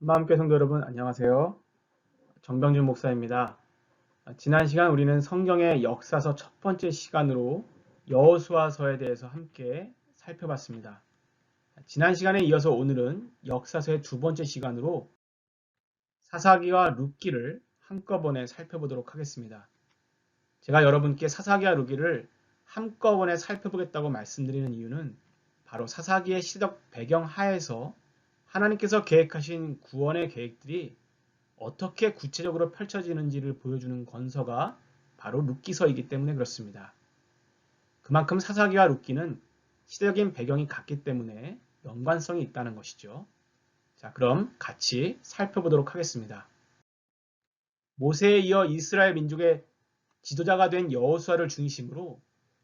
한마음교회 성도 여러분 안녕하세요. 정병준 목사입니다. 지난 시간 우리는 성경의 역사서 첫 번째 시간으로 여호수아서에 대해서 함께 살펴봤습니다. 지난 시간에 이어서 오늘은 역사서의 두 번째 시간으로 사사기와 룻기를 한꺼번에 살펴보도록 하겠습니다. 제가 여러분께 사사기와 룻기를 한꺼번에 살펴보겠다고 말씀드리는 이유는 바로 사사기의 시대적 배경 하에서 하나님께서 계획하신 구원의 계획들이 어떻게 구체적으로 펼쳐지는지를 보여주는 건서가 바로 룻기서이기 때문에 그렇습니다. 그만큼 사사기와 룻기는 시대적인 배경이 같기 때문에 연관성이 있다는 것이죠. 자, 그럼 같이 살펴보도록 하겠습니다. 모세에 이어 이스라엘 민족의 지도자가 된 여호수아를 중심으로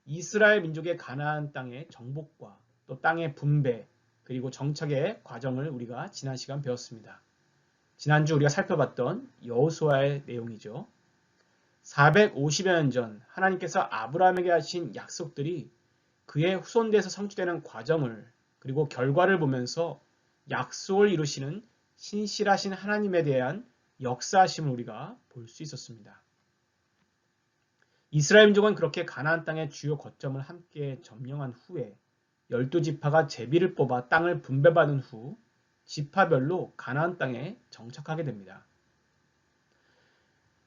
이스라엘 민족의 가나안 땅의 정복과 또 땅의 분배 그리고 정착의 과정을 우리가 지난 시간 배웠습니다. 지난주 우리가 살펴봤던 여호수아의 내용이죠. 450여 년 전 하나님께서 아브라함에게 하신 약속들이 그의 후손대에서 성취되는 과정을 그리고 결과를 보면서 약속을 이루시는 신실하신 하나님에 대한 역사하심을 우리가 볼 수 있었습니다. 이스라엘 민족은 그렇게 가나안 땅의 주요 거점을 함께 점령한 후에 12지파가 제비를 뽑아 땅을 분배받은 후 지파별로 가나안 땅에 정착하게 됩니다.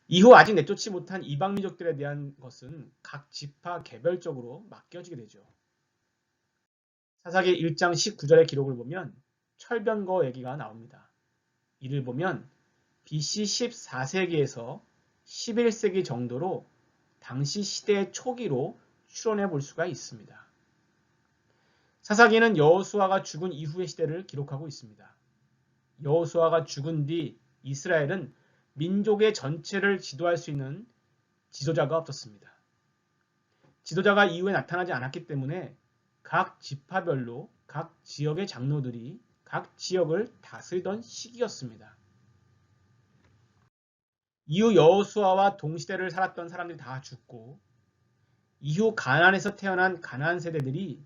이후 아직 내쫓지 못한 이방 민족들에 대한 것은 각 지파 개별적으로 맡겨지게 되죠. 사사기 1장 19절의 기록을 보면 철변거 얘기가 나옵니다. 이를 보면 BC 14세기에서 11세기 정도로 당시 시대의 초기로 추론해 볼 수가 있습니다. 사사기는 여호수아가 죽은 이후의 시대를 기록하고 있습니다. 여호수아가 죽은 뒤 이스라엘은 민족의 전체를 지도할 수 있는 지도자가 없었습니다. 지도자가 이후에 나타나지 않았기 때문에 각 지파별로 각 지역의 장로들이 각 지역을 다스리던 시기였습니다. 이후 여호수아와 동시대를 살았던 사람들이 다 죽고 이후 가나안에서 태어난 가나안 세대들이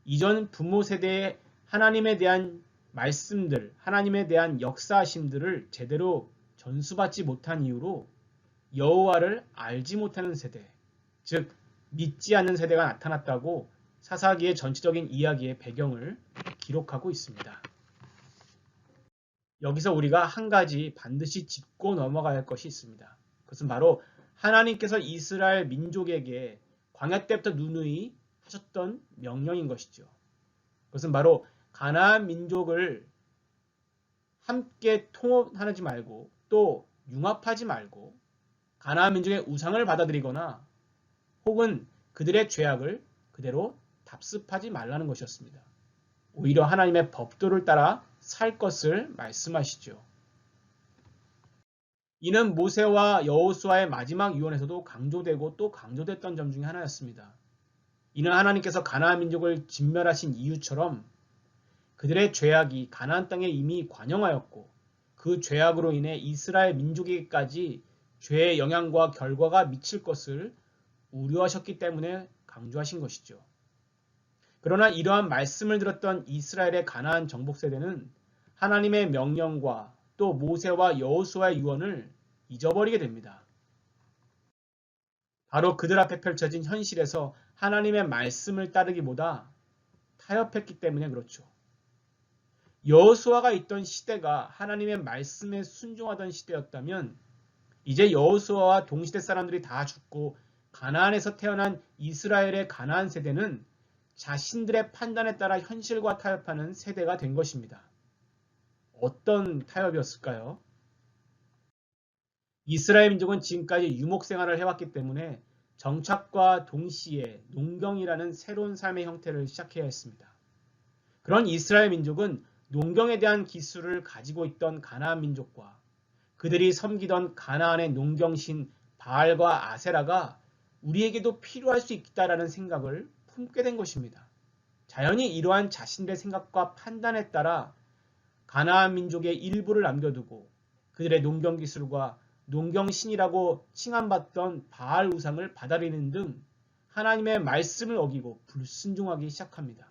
이전 부모 세대의 하나님에 대한 말씀들, 하나님에 대한 역사하심들을 제대로 전수받지 못한 이유로 여호와를 알지 못하는 세대, 즉 믿지 않는 세대가 나타났다고 사사기의 전체적인 이야기의 배경을 기록하고 있습니다. 여기서 우리가 한 가지 반드시 짚고 넘어가야 할 것이 있습니다. 그것은 바로 하나님께서 이스라엘 민족에게 광야 때부터 누누이 하셨던 명령인 것이죠. 그것은 바로 가나안 민족을 함께 통합하지 말고 또 융합하지 말고 가나안 민족의 우상을 받아들이거나 혹은 그들의 죄악을 그대로 답습하지 말라는 것이었습니다. 오히려 하나님의 법도를 따라 살 것을 말씀하시죠. 이는 모세와 여호수아의 마지막 유언에서도 강조되고 또 강조됐던 점 중에 하나였습니다. 이는 하나님께서 가나안 민족을 진멸하신 이유처럼 그들의 죄악이 가나안 땅에 이미 관영하였고 그 죄악으로 인해 이스라엘 민족에게까지 죄의 영향과 결과가 미칠 것을 우려하셨기 때문에 강조하신 것이죠. 그러나 이러한 말씀을 들었던 이스라엘의 가나안 정복 세대는 하나님의 명령과 또 모세와 여호수아의 유언을 잊어버리게 됩니다. 바로 그들 앞에 펼쳐진 현실에서 하나님의 말씀을 따르기보다 타협했기 때문에 그렇죠. 여호수아가 있던 시대가 하나님의 말씀에 순종하던 시대였다면 이제 여호수아와 동시대 사람들이 다 죽고 가나안에서 태어난 이스라엘의 가나안 세대는 자신들의 판단에 따라 현실과 타협하는 세대가 된 것입니다. 어떤 타협이었을까요? 이스라엘 민족은 지금까지 유목 생활을 해왔기 때문에 정착과 동시에 농경이라는 새로운 삶의 형태를 시작해야 했습니다. 그런 이스라엘 민족은 농경에 대한 기술을 가지고 있던 가나안 민족과 그들이 섬기던 가나안의 농경신 바알과 아세라가 우리에게도 필요할 수 있다라는 생각을 품게 된 것입니다. 자연히 이러한 자신들의 생각과 판단에 따라 가나안 민족의 일부를 남겨두고 그들의 농경 기술과 농경신이라고 칭함받던 바알 우상을 받아들이는 등 하나님의 말씀을 어기고 불순종하기 시작합니다.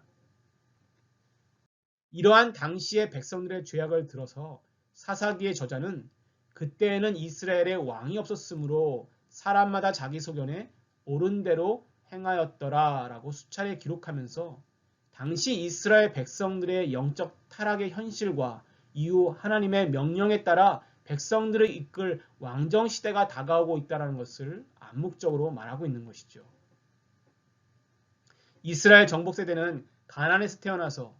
이러한 당시의 백성들의 죄악을 들어서 사사기의 저자는 그때에는 이스라엘에 왕이 없었으므로 사람마다 자기 소견에 옳은 대로 행하였더라 라고 수차례 기록하면서 당시 이스라엘 백성들의 영적 타락의 현실과 이후 하나님의 명령에 따라 백성들을 이끌 왕정 시대가 다가오고 있다는 것을 암묵적으로 말하고 있는 것이죠. 이스라엘 정복 세대는 가나안에서 태어나서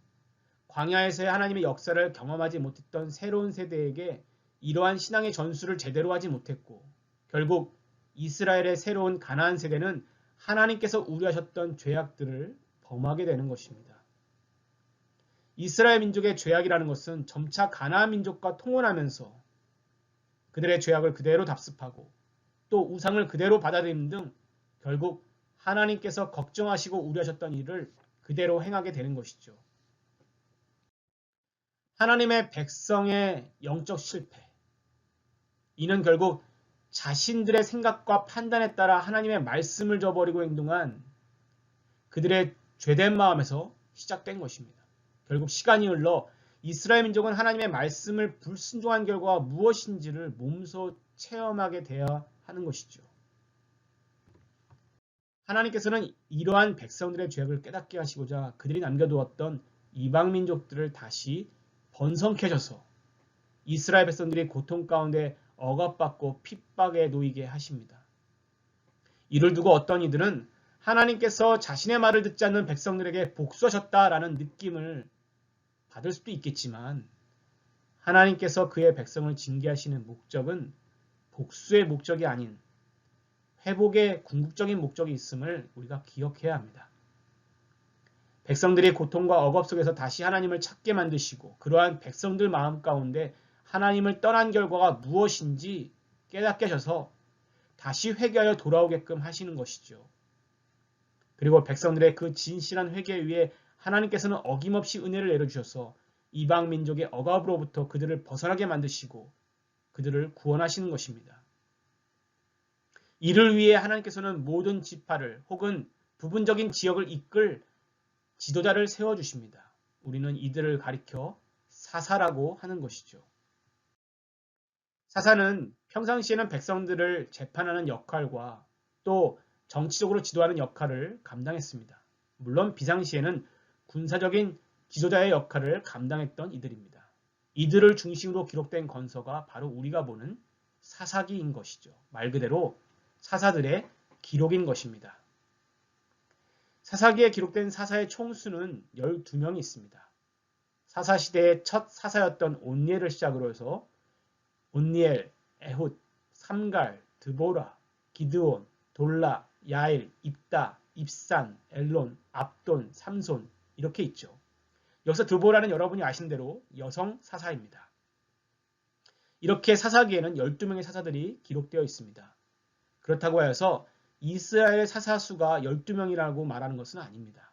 광야에서의 하나님의 역사를 경험하지 못했던 새로운 세대에게 이러한 신앙의 전수를 제대로 하지 못했고 결국 이스라엘의 새로운 가나안 세대는 하나님께서 우려하셨던 죄악들을 범하게 되는 것입니다. 이스라엘 민족의 죄악이라는 것은 점차 가나안 민족과 통혼하면서 그들의 죄악을 그대로 답습하고 또 우상을 그대로 받아들이는 등 결국 하나님께서 걱정하시고 우려하셨던 일을 그대로 행하게 되는 것이죠. 하나님의 백성의 영적 실패. 이는 결국 자신들의 생각과 판단에 따라 하나님의 말씀을 저버리고 행동한 그들의 죄된 마음에서 시작된 것입니다. 결국 시간이 흘러 이스라엘 민족은 하나님의 말씀을 불순종한 결과가 무엇인지를 몸소 체험하게 되어야 하는 것이죠. 하나님께서는 이러한 백성들의 죄악을 깨닫게 하시고자 그들이 남겨두었던 이방 민족들을 다시 번성케 하셔서 이스라엘 백성들이 고통 가운데 억압받고 핍박에 놓이게 하십니다. 이를 두고 어떤 이들은 하나님께서 자신의 말을 듣지 않는 백성들에게 복수하셨다라는 느낌을 받을 수도 있겠지만 하나님께서 그의 백성을 징계하시는 목적은 복수의 목적이 아닌 회복의 궁극적인 목적이 있음을 우리가 기억해야 합니다. 백성들이 고통과 억압 속에서 다시 하나님을 찾게 만드시고 그러한 백성들 마음 가운데 하나님을 떠난 결과가 무엇인지 깨닫게 하셔서 다시 회개하여 돌아오게끔 하시는 것이죠. 그리고 백성들의 그 진실한 회개 위에 하나님께서는 어김없이 은혜를 내려주셔서 이방 민족의 억압으로부터 그들을 벗어나게 만드시고 그들을 구원하시는 것입니다. 이를 위해 하나님께서는 모든 지파를 혹은 부분적인 지역을 이끌 지도자를 세워주십니다. 우리는 이들을 가리켜 사사라고 하는 것이죠. 사사는 평상시에는 백성들을 재판하는 역할과 또 정치적으로 지도하는 역할을 감당했습니다. 물론 비상시에는 군사적인 지도자의 역할을 감당했던 이들입니다. 이들을 중심으로 기록된 건서가 바로 우리가 보는 사사기인 것이죠. 말 그대로 사사들의 기록인 것입니다. 사사기에 기록된 사사의 총수는 12명이 있습니다. 사사시대의 첫 사사였던 온니엘을 시작으로 해서 온니엘, 에훗, 삼갈, 드보라, 기드온, 돌라, 야일, 입다, 입산, 엘론, 압돈, 삼손 이렇게 있죠. 여기서 드보라는 여러분이 아신 대로 여성 사사입니다. 이렇게 사사기에는 12명의 사사들이 기록되어 있습니다. 그렇다고 해서 이스라엘의 사사 수가 12명이라고 말하는 것은 아닙니다.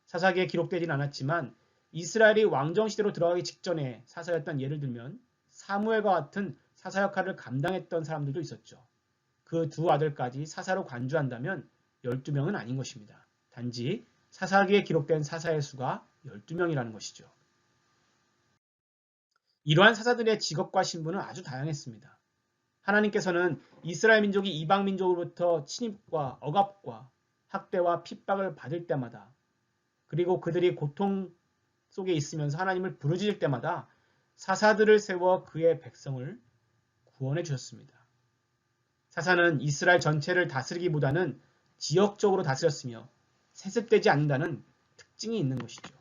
사사기에 기록되진 않았지만 이스라엘이 왕정시대로 들어가기 직전에 사사였던 예를 들면 사무엘과 같은 사사 역할을 감당했던 사람들도 있었죠. 그 두 아들까지 사사로 관주한다면 12명은 아닌 것입니다. 단지 사사기에 기록된 사사의 수가 12명이라는 것이죠. 이러한 사사들의 직업과 신분은 아주 다양했습니다. 하나님께서는 이스라엘 민족이 이방 민족으로부터 침입과 억압과 학대와 핍박을 받을 때마다 그리고 그들이 고통 속에 있으면서 하나님을 부르짖을 때마다 사사들을 세워 그의 백성을 구원해 주셨습니다. 사사는 이스라엘 전체를 다스리기보다는 지역적으로 다스렸으며 세습되지 않는다는 특징이 있는 것이죠.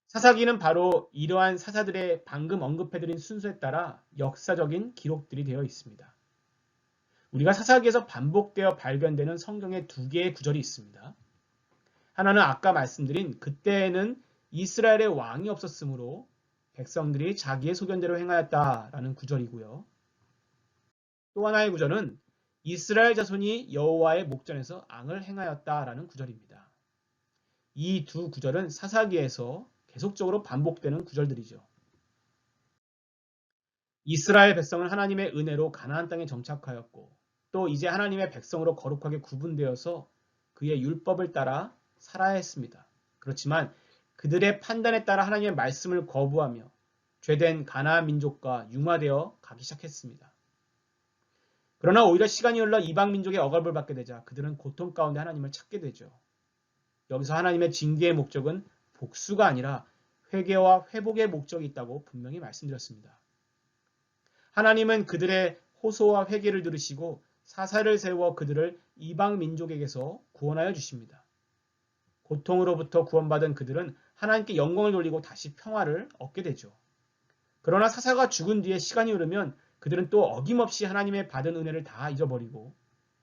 사사기는 바로 이러한 사사들의 방금 언급해드린 순서에 따라 역사적인 기록들이 되어 있습니다. 우리가 사사기에서 반복되어 발견되는 성경의 두 개의 구절이 있습니다. 하나는 아까 말씀드린 그때에는 이스라엘의 왕이 없었으므로 백성들이 자기의 소견대로 행하였다라는 구절이고요. 또 하나의 구절은 이스라엘 자손이 여호와의 목전에서 앙을 행하였다라는 구절입니다. 이 두 구절은 사사기에서 계속적으로 반복되는 구절들이죠. 이스라엘 백성은 하나님의 은혜로 가나안 땅에 정착하였고 또 이제 하나님의 백성으로 거룩하게 구분되어서 그의 율법을 따라 살아야 했습니다. 그렇지만 그들의 판단에 따라 하나님의 말씀을 거부하며 죄된 가나안 민족과 융화되어 가기 시작했습니다. 그러나 오히려 시간이 흘러 이방 민족의 억압을 받게 되자 그들은 고통 가운데 하나님을 찾게 되죠. 여기서 하나님의 징계의 목적은 복수가 아니라 회개와 회복의 목적이 있다고 분명히 말씀드렸습니다. 하나님은 그들의 호소와 회개를 들으시고 사사를 세워 그들을 이방 민족에게서 구원하여 주십니다. 고통으로부터 구원받은 그들은 하나님께 영광을 돌리고 다시 평화를 얻게 되죠. 그러나 사사가 죽은 뒤에 시간이 흐르면 그들은 또 어김없이 하나님의 받은 은혜를 다 잊어버리고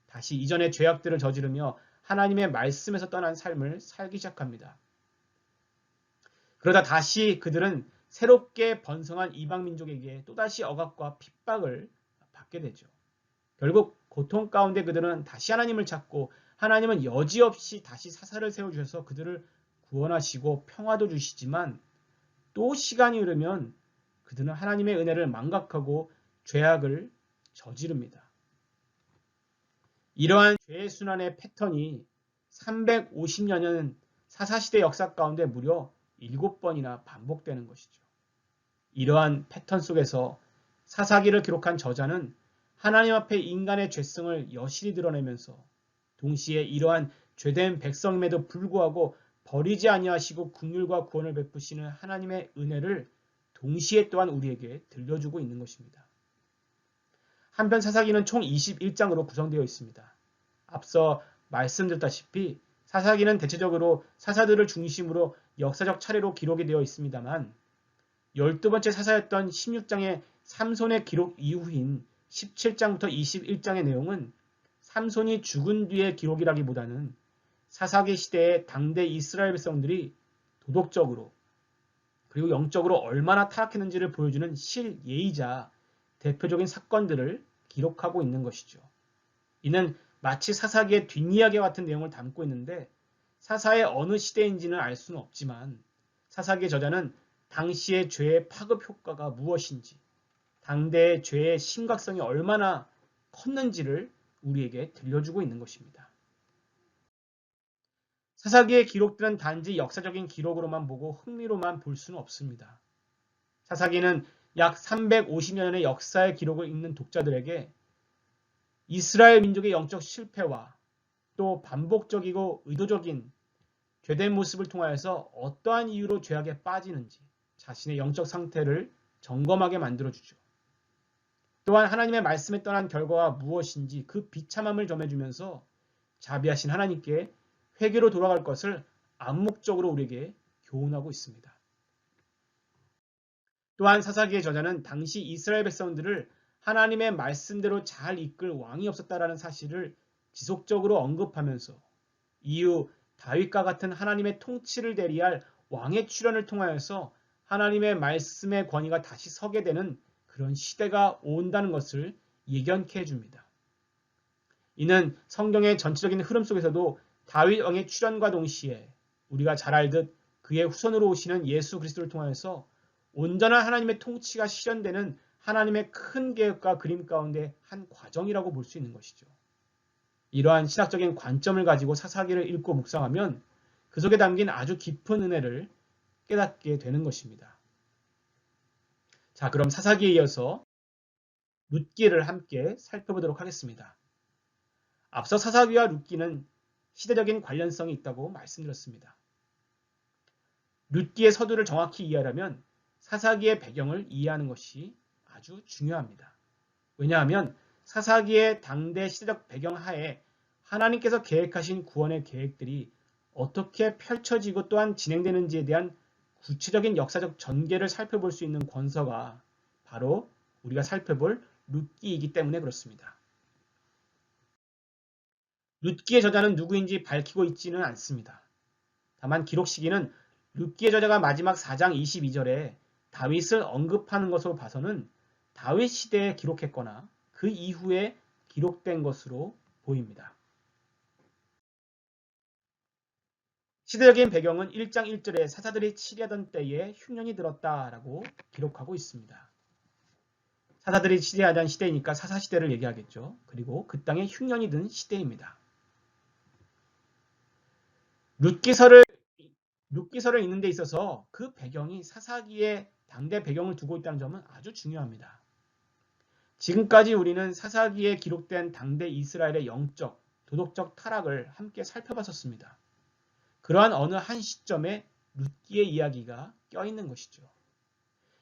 다시 이전의 죄악들을 저지르며 하나님의 말씀에서 떠난 삶을 살기 시작합니다. 그러다 다시 그들은 새롭게 번성한 이방 민족에게 또다시 억압과 핍박을 받게 되죠. 결국 고통 가운데 그들은 다시 하나님을 찾고 하나님은 여지없이 다시 사사를 세워주셔서 그들을 구원하시고 평화도 주시지만 또 시간이 흐르면 그들은 하나님의 은혜를 망각하고 죄악을 저지릅니다. 이러한 죄의 순환의 패턴이 350년은 사사시대 역사 가운데 무려 7번이나 반복되는 것이죠. 이러한 패턴 속에서 사사기를 기록한 저자는 하나님 앞에 인간의 죄성을 여실히 드러내면서 동시에 이러한 죄된 백성임에도 불구하고 버리지 아니하시고 긍휼과 구원을 베푸시는 하나님의 은혜를 동시에 또한 우리에게 들려주고 있는 것입니다. 한편 사사기는 총 21장으로 구성되어 있습니다. 앞서 말씀드렸다시피 사사기는 대체적으로 사사들을 중심으로 역사적 차례로 기록이 되어 있습니다만 12번째 사사였던 16장의 삼손의 기록 이후인 17장부터 21장의 내용은 삼손이 죽은 뒤의 기록이라기보다는 사사기 시대의 당대 이스라엘 백성들이 도덕적으로 그리고 영적으로 얼마나 타락했는지를 보여주는 실예이자 대표적인 사건들을 기록하고 있는 것이죠. 이는 마치 사사기의 뒷이야기와 같은 내용을 담고 있는데 사사의 어느 시대인지는 알 수는 없지만 사사기의 저자는 당시의 죄의 파급 효과가 무엇인지 당대의 죄의 심각성이 얼마나 컸는지를 우리에게 들려주고 있는 것입니다. 사사기에 기록들은 단지 역사적인 기록으로만 보고 흥미로만 볼 수는 없습니다. 사사기는 약 350년의 역사의 기록을 읽는 독자들에게 이스라엘 민족의 영적 실패와 또 반복적이고 의도적인 죄된 모습을 통하여서 어떠한 이유로 죄악에 빠지는지 자신의 영적 상태를 점검하게 만들어주죠. 또한 하나님의 말씀에 떠난 결과가 무엇인지 그 비참함을 전해주면서 자비하신 하나님께 회개로 돌아갈 것을 암묵적으로 우리에게 교훈하고 있습니다. 또한 사사기의 저자는 당시 이스라엘 백성들을 하나님의 말씀대로 잘 이끌 왕이 없었다라는 사실을 지속적으로 언급하면서 이후 다윗과 같은 하나님의 통치를 대리할 왕의 출현을 통하여서 하나님의 말씀의 권위가 다시 서게 되는 그런 시대가 온다는 것을 예견케 해줍니다. 이는 성경의 전체적인 흐름 속에서도 다윗 왕의 출현과 동시에 우리가 잘 알듯 그의 후손으로 오시는 예수 그리스도를 통하여서 온전한 하나님의 통치가 실현되는 하나님의 큰 계획과 그림 가운데 한 과정이라고 볼 수 있는 것이죠. 이러한 신학적인 관점을 가지고 사사기를 읽고 묵상하면 그 속에 담긴 아주 깊은 은혜를 깨닫게 되는 것입니다. 자, 그럼 사사기에 이어서 룻기를 함께 살펴보도록 하겠습니다. 앞서 사사기와 룻기는 시대적인 관련성이 있다고 말씀드렸습니다. 룻기의 서두를 정확히 이해하려면 사사기의 배경을 이해하는 것이 아주 중요합니다. 왜냐하면 사사기의 당대 시대적 배경 하에 하나님께서 계획하신 구원의 계획들이 어떻게 펼쳐지고 또한 진행되는지에 대한 구체적인 역사적 전개를 살펴볼 수 있는 권서가 바로 우리가 살펴볼 룻기이기 때문에 그렇습니다. 룻기의 저자는 누구인지 밝히고 있지는 않습니다. 다만 기록 시기는 룻기의 저자가 마지막 4장 22절에 다윗을 언급하는 것으로 봐서는 다윗 시대에 기록했거나 그 이후에 기록된 것으로 보입니다. 시대적인 배경은 1장 1절에 사사들이 치리하던 때에 흉년이 들었다라고 기록하고 있습니다. 사사들이 치리하던 시대이니까 사사시대를 얘기하겠죠. 그리고 그 땅에 흉년이 든 시대입니다. 룻기서를 룻기서를 읽는 데 있어서 그 배경이 사사기의 당대 배경을 두고 있다는 점은 아주 중요합니다. 지금까지 우리는 사사기에 기록된 당대 이스라엘의 영적, 도덕적 타락을 함께 살펴봤었습니다. 그러한 어느 한 시점에 룻기의 이야기가 껴있는 것이죠.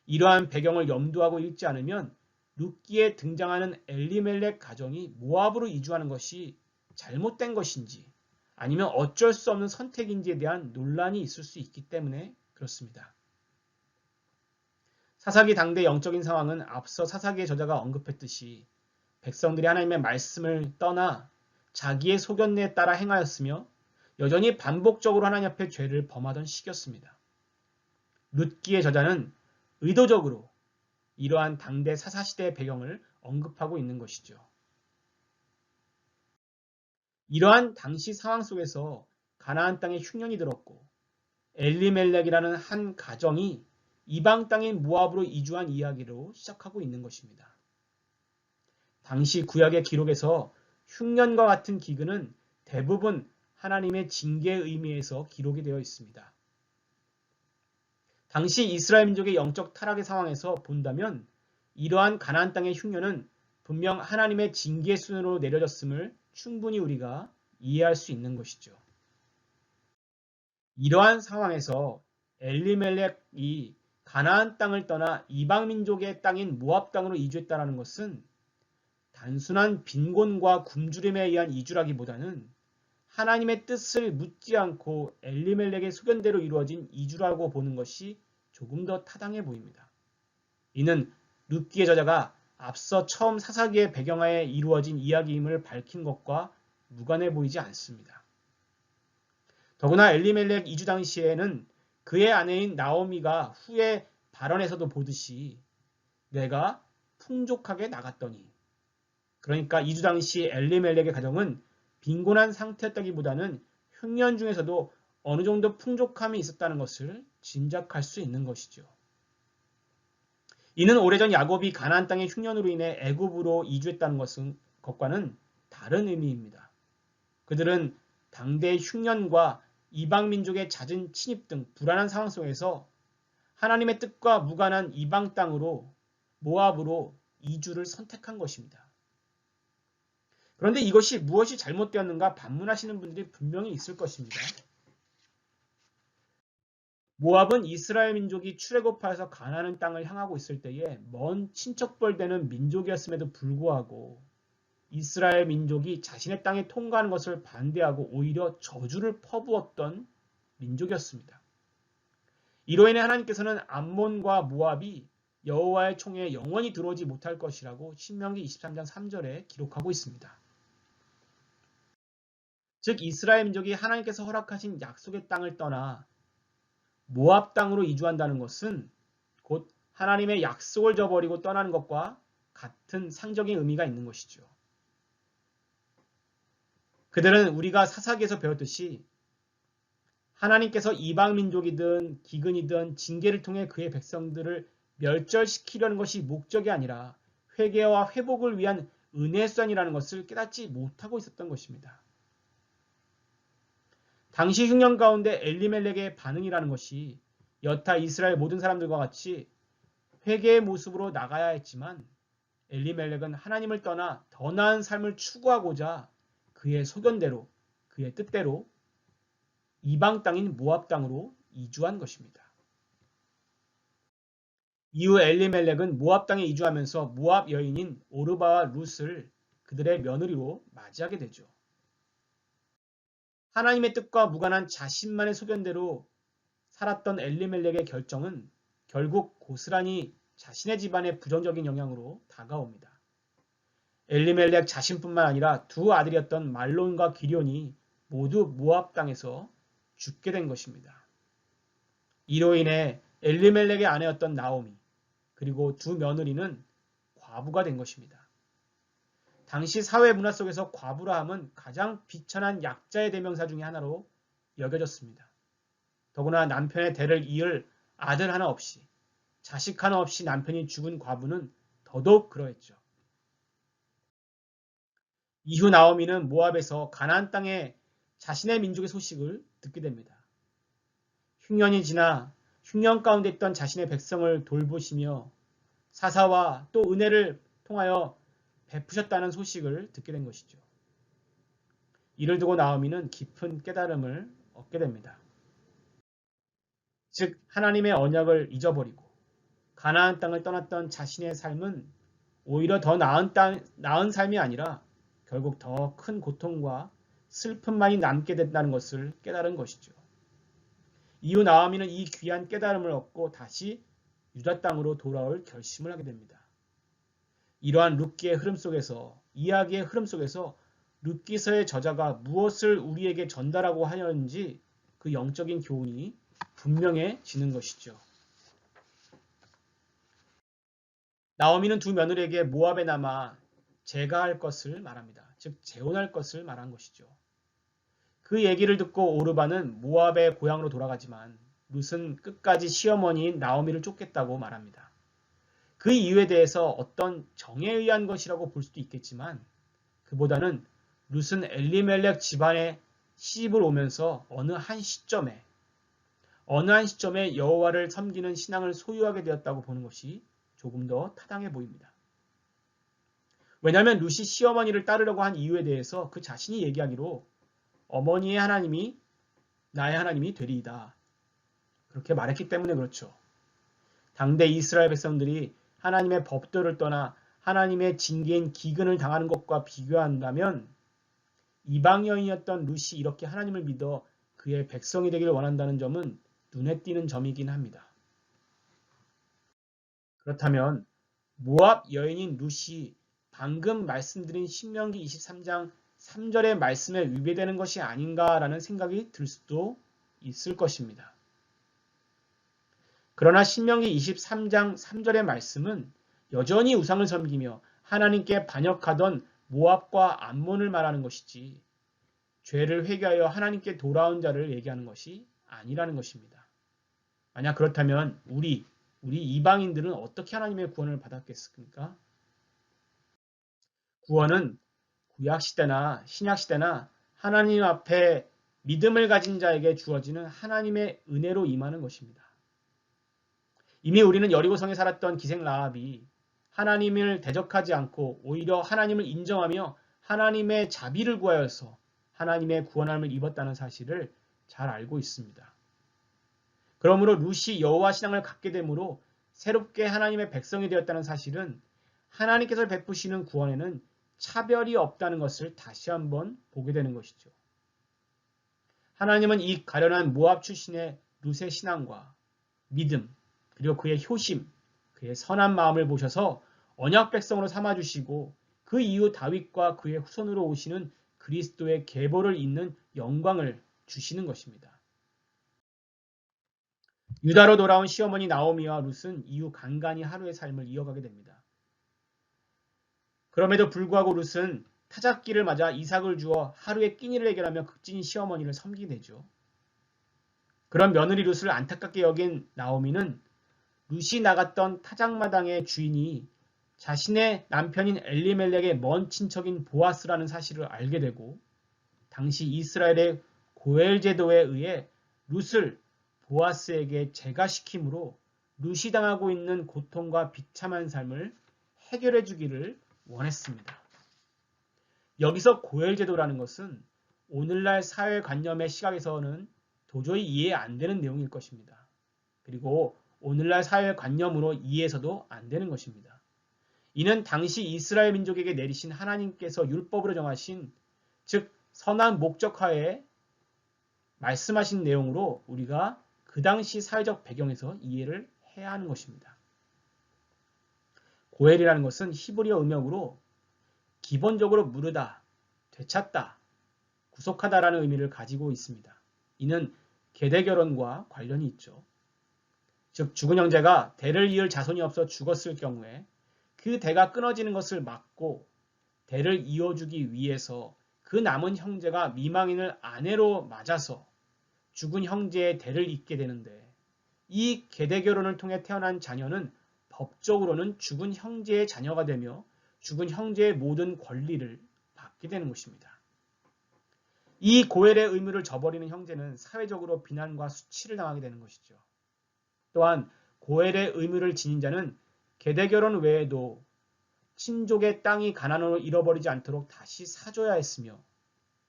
이러한 배경을 염두하고 읽지 않으면 룻기에 등장하는 엘리멜렉 가정이 모압으로 이주하는 것이 잘못된 것인지 아니면 어쩔 수 없는 선택인지에 대한 논란이 있을 수 있기 때문에 그렇습니다. 사사기 당대 영적인 상황은 앞서 사사기의 저자가 언급했듯이 백성들이 하나님의 말씀을 떠나 자기의 소견에 따라 행하였으며 여전히 반복적으로 하나님 앞에 죄를 범하던 시기였습니다. 룻기의 저자는 의도적으로 이러한 당대 사사시대의 배경을 언급하고 있는 것이죠. 이러한 당시 상황 속에서 가나안 땅에 흉년이 들었고 엘리멜렉이라는 한 가정이 이방 땅인 모압으로 이주한 이야기로 시작하고 있는 것입니다. 당시 구약의 기록에서 흉년과 같은 기근은 대부분 하나님의 징계의 의미에서 기록이 되어 있습니다. 당시 이스라엘 민족의 영적 타락의 상황에서 본다면 이러한 가나안 땅의 흉년은 분명 하나님의 징계 순으로 내려졌음을 충분히 우리가 이해할 수 있는 것이죠. 이러한 상황에서 엘리멜렉이 가나안 땅을 떠나 이방 민족의 땅인 모압 땅으로 이주했다는 것은 단순한 빈곤과 굶주림에 의한 이주라기보다는 하나님의 뜻을 묻지 않고 엘리멜렉의 소견대로 이루어진 이주라고 보는 것이 조금 더 타당해 보입니다. 이는 룻기의 저자가 앞서 처음 사사기의 배경하에 이루어진 이야기임을 밝힌 것과 무관해 보이지 않습니다. 더구나 엘리멜렉 이주 당시에는 그의 아내인 나오미가 후에 발언에서도 보듯이 내가 풍족하게 나갔더니, 그러니까 이주 당시 엘리멜렉의 가정은 빈곤한 상태였다기보다는 흉년 중에서도 어느 정도 풍족함이 있었다는 것을 짐작할 수 있는 것이죠. 이는 오래전 야곱이 가나안 땅의 흉년으로 인해 애굽으로 이주했다는 것과는 다른 의미입니다. 그들은 당대의 흉년과 이방 민족의 잦은 침입 등 불안한 상황 속에서 하나님의 뜻과 무관한 이방 땅으로 모압으로 이주를 선택한 것입니다. 그런데 이것이 무엇이 잘못되었는가 반문하시는 분들이 분명히 있을 것입니다. 모압은 이스라엘 민족이 출애굽하여서 가나안 땅을 향하고 있을 때에 먼 친척벌되는 민족이었음에도 불구하고 이스라엘 민족이 자신의 땅에 통과하는 것을 반대하고 오히려 저주를 퍼부었던 민족이었습니다. 이로 인해 하나님께서는 암몬과 모압이 여호와의 총에 영원히 들어오지 못할 것이라고 신명기 23장 3절에 기록하고 있습니다. 즉 이스라엘 민족이 하나님께서 허락하신 약속의 땅을 떠나 모압 땅으로 이주한다는 것은 곧 하나님의 약속을 저버리고 떠나는 것과 같은 상적인 의미가 있는 것이죠. 그들은 우리가 사사기에서 배웠듯이 하나님께서 이방 민족이든 기근이든 징계를 통해 그의 백성들을 멸절시키려는 것이 목적이 아니라 회개와 회복을 위한 은혜의 수단이라는 것을 깨닫지 못하고 있었던 것입니다. 당시 흉년 가운데 엘리멜렉의 반응이라는 것이 여타 이스라엘 모든 사람들과 같이 회개의 모습으로 나가야 했지만 엘리멜렉은 하나님을 떠나 더 나은 삶을 추구하고자 그의 소견대로, 그의 뜻대로 이방 땅인 모압 땅으로 이주한 것입니다. 이후 엘리멜렉은 모압 땅에 이주하면서 모압 여인인 오르바와 룻을 그들의 며느리로 맞이하게 되죠. 하나님의 뜻과 무관한 자신만의 소견대로 살았던 엘리멜렉의 결정은 결국 고스란히 자신의 집안에 부정적인 영향으로 다가옵니다. 엘리멜렉 자신뿐만 아니라 두 아들이었던 말론과 기럐이 모두 모압 땅에서 죽게 된 것입니다. 이로 인해 엘리멜렉의 아내였던 나오미 그리고 두 며느리는 과부가 된 것입니다. 당시 사회 문화 속에서 과부라 함은 가장 비천한 약자의 대명사 중의 하나로 여겨졌습니다. 더구나 남편의 대를 이을 아들 하나 없이 자식 하나 없이 남편이 죽은 과부는 더더욱 그러했죠. 이후 나오미는 모압에서 가나안 땅에 자신의 민족의 소식을 듣게 됩니다. 흉년이 지나 흉년 가운데 있던 자신의 백성을 돌보시며 사사와 또 은혜를 통하여 베푸셨다는 소식을 듣게 된 것이죠. 이를 두고 나오미는 깊은 깨달음을 얻게 됩니다. 즉 하나님의 언약을 잊어버리고 가나안 땅을 떠났던 자신의 삶은 오히려 더 나은 삶이 아니라 결국 더 큰 고통과 슬픔만이 남게 된다는 것을 깨달은 것이죠. 이후 나오미는 이 귀한 깨달음을 얻고 다시 유다 땅으로 돌아올 결심을 하게 됩니다. 이러한 룻기의 흐름 속에서, 이야기의 흐름 속에서 룻기서의 저자가 무엇을 우리에게 전달하고 하려는지 그 영적인 교훈이 분명해지는 것이죠. 나오미는 두 며느리에게 모압에 남아 제가할 것을 말합니다. 즉 재혼할 것을 말한 것이죠. 그 얘기를 듣고 오르바는 모압의 고향으로 돌아가지만 룻은 끝까지 시어머니인 나오미를 쫓겠다고 말합니다. 그 이유에 대해서 어떤 정에 의한 것이라고 볼 수도 있겠지만 그보다는 룻은 엘리멜렉 집안에 시집을 오면서 어느 한 시점에 여호와를 섬기는 신앙을 소유하게 되었다고 보는 것이 조금 더 타당해 보입니다. 왜냐하면 룻이 시어머니를 따르려고 한 이유에 대해서 그 자신이 얘기하기로 어머니의 하나님이 나의 하나님이 되리이다. 그렇게 말했기 때문에 그렇죠. 당대 이스라엘 백성들이 하나님의 법도를 떠나 하나님의 징계인 기근을 당하는 것과 비교한다면 이방 여인이었던 룻이 이렇게 하나님을 믿어 그의 백성이 되기를 원한다는 점은 눈에 띄는 점이긴 합니다. 그렇다면 모압 여인인 룻이 방금 말씀드린 신명기 23장 3절의 말씀에 위배되는 것이 아닌가라는 생각이 들 수도 있을 것입니다. 그러나 신명기 23장 3절의 말씀은 여전히 우상을 섬기며 하나님께 반역하던 모압과 암몬을 말하는 것이지 죄를 회개하여 하나님께 돌아온 자를 얘기하는 것이 아니라는 것입니다. 만약 그렇다면 우리 이방인들은 어떻게 하나님의 구원을 받았겠습니까? 구원은 구약시대나 신약시대나 하나님 앞에 믿음을 가진 자에게 주어지는 하나님의 은혜로 임하는 것입니다. 이미 우리는 여리고성에 살았던 기생 라합이 하나님을 대적하지 않고 오히려 하나님을 인정하며 하나님의 자비를 구하여서 하나님의 구원함을 입었다는 사실을 잘 알고 있습니다. 그러므로 룻이 여호와 신앙을 갖게 되므로 새롭게 하나님의 백성이 되었다는 사실은 하나님께서 베푸시는 구원에는 차별이 없다는 것을 다시 한번 보게 되는 것이죠. 하나님은 이 가련한 모압 출신의 룻의 신앙과 믿음, 그리고 그의 효심, 그의 선한 마음을 보셔서 언약 백성으로 삼아주시고 그 이후 다윗과 그의 후손으로 오시는 그리스도의 계보를 잇는 영광을 주시는 것입니다. 유다로 돌아온 시어머니 나오미와 룻은 이후 간간히 하루의 삶을 이어가게 됩니다. 그럼에도 불구하고 룻은 타작기를 맞아 이삭을 주어 하루의 끼니를 해결하며 극진히 시어머니를 섬기게 되죠. 그런 며느리 룻을 안타깝게 여긴 나오미는 룻이 나갔던 타작마당의 주인이 자신의 남편인 엘리멜렉의 먼 친척인 보아스라는 사실을 알게 되고 당시 이스라엘의 고엘 제도에 의해 룻을 보아스에게 제가시킴으로 룻이 당하고 있는 고통과 비참한 삶을 해결해 주기를 원했습니다. 여기서 고엘 제도라는 것은 오늘날 사회관념의 시각에서는 도저히 이해 안 되는 내용일 것입니다. 그리고 오늘날 사회관념으로 이해해서도 안 되는 것입니다. 이는 당시 이스라엘 민족에게 내리신 하나님께서 율법으로 정하신 즉 선한 목적하에 말씀하신 내용으로 우리가 그 당시 사회적 배경에서 이해를 해야 하는 것입니다. 고엘이라는 것은 히브리어 음역으로 기본적으로 물으다, 되찾다, 구속하다라는 의미를 가지고 있습니다. 이는 계대결혼과 관련이 있죠. 즉 죽은 형제가 대를 이을 자손이 없어 죽었을 경우에 그 대가 끊어지는 것을 막고 대를 이어주기 위해서 그 남은 형제가 미망인을 아내로 맞아서 죽은 형제의 대를 잇게 되는데 이 계대결혼을 통해 태어난 자녀는 법적으로는 죽은 형제의 자녀가 되며 죽은 형제의 모든 권리를 받게 되는 것입니다. 이 고엘의 의무를 저버리는 형제는 사회적으로 비난과 수치를 당하게 되는 것이죠. 또한 고엘의 의무를 지닌 자는 계대결혼 외에도 친족의 땅이 가난으로 잃어버리지 않도록 다시 사줘야 했으며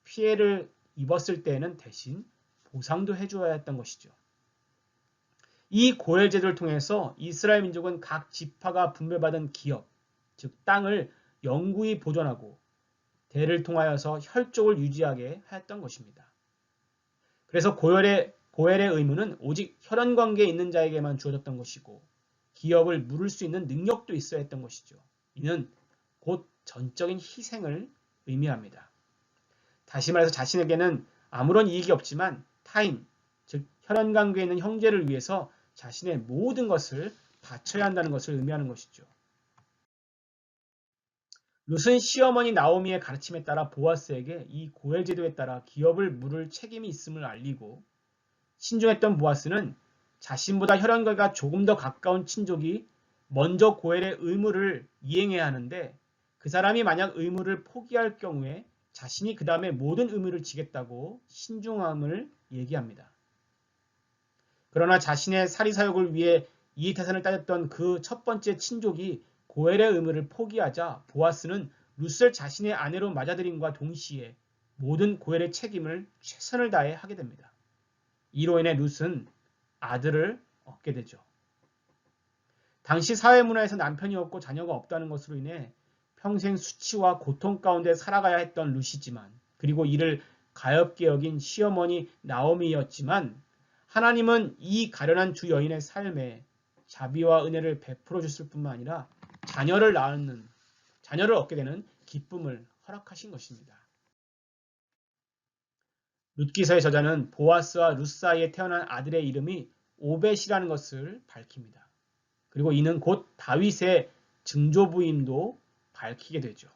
피해를 입었을 때에는 대신 보상도 해줘야 했던 것이죠. 이 고엘 제도를 통해서 이스라엘 민족은 각 지파가 분배받은 기업, 즉 땅을 영구히 보존하고 대를 통하여서 혈족을 유지하게 하였던 것입니다. 그래서 고엘의 의무는 오직 혈연관계에 있는 자에게만 주어졌던 것이고 기업을 물을 수 있는 능력도 있어야 했던 것이죠. 이는 곧 전적인 희생을 의미합니다. 다시 말해서 자신에게는 아무런 이익이 없지만 타인, 즉 혈연관계에 있는 형제를 위해서 자신의 모든 것을 바쳐야 한다는 것을 의미하는 것이죠. 룻은 시어머니 나오미의 가르침에 따라 보아스에게 이 고엘 제도에 따라 기업을 물을 책임이 있음을 알리고 신중했던 보아스는 자신보다 혈연관계가 조금 더 가까운 친족이 먼저 고엘의 의무를 이행해야 하는데 그 사람이 만약 의무를 포기할 경우에 자신이 그 다음에 모든 의무를 지겠다고 신중함을 얘기합니다. 그러나 자신의 사리사욕을 위해 이해타산을 따졌던 그 첫 번째 친족이 고엘의 의무를 포기하자 보아스는 룻을 자신의 아내로 맞아들임과 동시에 모든 고엘의 책임을 최선을 다해 하게 됩니다. 이로 인해 룻은 아들을 얻게 되죠. 당시 사회문화에서 남편이 없고 자녀가 없다는 것으로 인해 평생 수치와 고통 가운데 살아가야 했던 룻이지만 그리고 이를 가엾게 여긴 시어머니 나오미였지만 하나님은 이 가련한 두 여인의 삶에 자비와 은혜를 베풀어 줬을 뿐만 아니라 자녀를 얻게 되는 기쁨을 허락하신 것입니다. 룻기서의 저자는 보아스와 룻 사이에 태어난 아들의 이름이 오벳이라는 것을 밝힙니다. 그리고 이는 곧 다윗의 증조부임도 밝히게 되죠.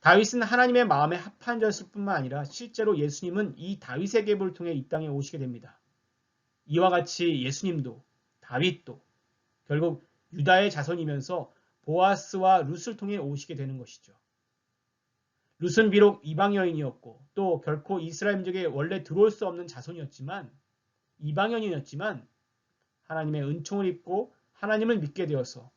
다윗은 하나님의 마음에 합한 자였을 뿐만 아니라 실제로 예수님은 이 다윗의 계보를 통해 이 땅에 오시게 됩니다. 이와 같이 예수님도 다윗도 결국 유다의 자손이면서 보아스와 룻을 통해 오시게 되는 것이죠. 룻은 비록 이방 여인이었고 또 결코 이스라엘 민족에 원래 들어올 수 없는 자손이었지만 이방인이었지만 하나님의 은총을 입고 하나님을 믿게 되어서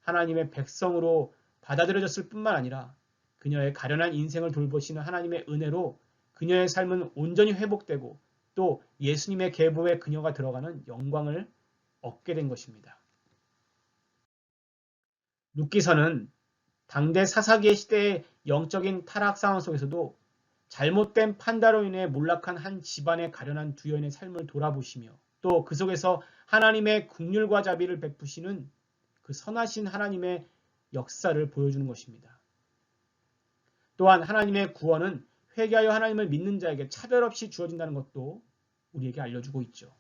하나님의 백성으로 받아들여졌을 뿐만 아니라 그녀의 가련한 인생을 돌보시는 하나님의 은혜로 그녀의 삶은 온전히 회복되고 또 예수님의 계보에 그녀가 들어가는 영광을 얻게 된 것입니다. 룻기서는 당대 사사기의 시대의 영적인 타락 상황 속에서도 잘못된 판단으로 인해 몰락한 한 집안의 가련한 두 여인의 삶을 돌아보시며 또 그 속에서 하나님의 긍휼과 자비를 베푸시는 그 선하신 하나님의 역사를 보여주는 것입니다. 또한 하나님의 구원은 회개하여 하나님을 믿는 자에게 차별 없이 주어진다는 것도 우리에게 알려주고 있죠.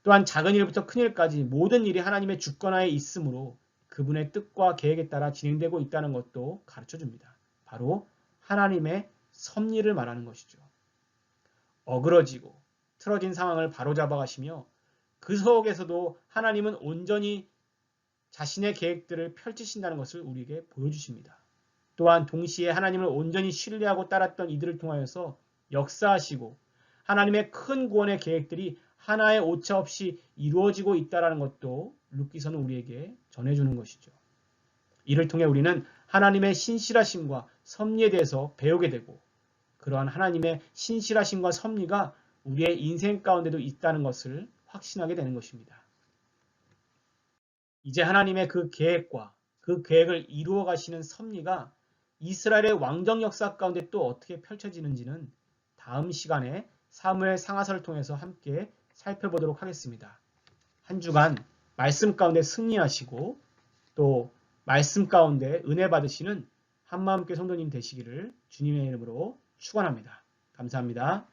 또한 작은 일부터 큰 일까지 모든 일이 하나님의 주권하에 있으므로 그분의 뜻과 계획에 따라 진행되고 있다는 것도 가르쳐줍니다. 바로 하나님의 섭리를 말하는 것이죠. 어그러지고 틀어진 상황을 바로잡아 가시며 그 속에서도 하나님은 온전히 자신의 계획들을 펼치신다는 것을 우리에게 보여주십니다. 또한 동시에 하나님을 온전히 신뢰하고 따랐던 이들을 통하여서 역사하시고 하나님의 큰 구원의 계획들이 하나의 오차 없이 이루어지고 있다는 것도 룻기서는 우리에게 전해주는 것이죠. 이를 통해 우리는 하나님의 신실하심과 섭리에 대해서 배우게 되고 그러한 하나님의 신실하심과 섭리가 우리의 인생 가운데도 있다는 것을 확신하게 되는 것입니다. 이제 하나님의 그 계획과 그 계획을 이루어 가시는 섭리가 이스라엘의 왕정 역사 가운데 또 어떻게 펼쳐지는지는 다음 시간에 사무엘 상하서를 통해서 함께 살펴보도록 하겠습니다. 한 주간 말씀 가운데 승리하시고 또 말씀 가운데 은혜 받으시는 한마음교회 성도님 되시기를 주님의 이름으로 축원합니다. 감사합니다.